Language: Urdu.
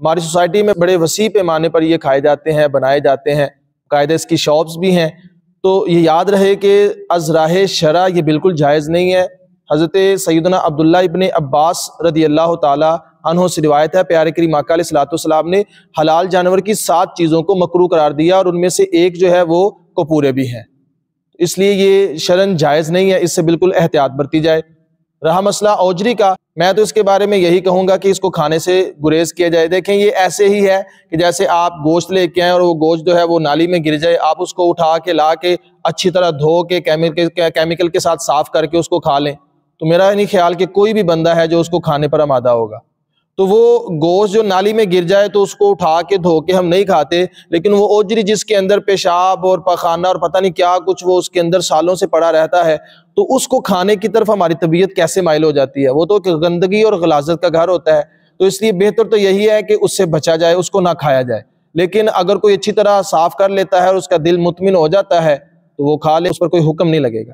ہماری سوسائٹی میں بڑے وسیع پیمانے پر یہ کھائے جاتے ہیں، بنائے جاتے ہیں، قاعدہ اس کی شاپس بھی ہیں۔ تو یہ یاد رہے کہ از راہ شرع یہ بالکل جائز نہیں ہے۔ حضرت سیدنا عبداللہ ابن عباس رضی اللہ تعالی عنہ سے روایت ہے، پیارے کریم آقا علیہ الصلوۃ والسلام نے حلال جانور کی 7 چیزوں کو مکروہ قرار دیا، اور ان میں سے ایک جو ہے وہ کپورے بھی ہیں۔ اس لیے یہ شرعاً جائز نہیں ہے، اس سے بالکل احتیاط برتی جائے۔ رہا مسئلہ اوجری کا، میں تو اس کے بارے میں یہی کہوں گا کہ اس کو کھانے سے گریز کیا جائے۔ دیکھیں یہ ایسے ہی ہے کہ جیسے آپ گوشت لے کے آئیں اور وہ گوشت جو ہے وہ نالی میں گر جائے، آپ اس کو اٹھا کے لا کے اچھی طرح دھو کے کیمیکل کے ساتھ صاف کر کے اس کو کھا لیں، تو میرا نہیں خیال کہ کوئی بھی بندہ ہے جو اس کو کھانے پر آمادہ ہوگا۔ تو وہ گوشت جو نالی میں گر جائے تو اس کو اٹھا کے دھو کے ہم نہیں کھاتے، لیکن وہ اوجری جس کے اندر پیشاب اور پخانہ اور پتہ نہیں کیا کچھ وہ اس کے اندر سالوں سے پڑا رہتا ہے، تو اس کو کھانے کی طرف ہماری طبیعت کیسے مائل ہو جاتی ہے؟ وہ تو گندگی اور غلاظت کا گھر ہوتا ہے۔ تو اس لیے بہتر تو یہی ہے کہ اس سے بچا جائے، اس کو نہ کھایا جائے۔ لیکن اگر کوئی اچھی طرح صاف کر لیتا ہے اور اس کا دل مطمئن ہو جاتا ہے تو وہ کھا لے، اس پر کوئی حکم نہیں لگے گا۔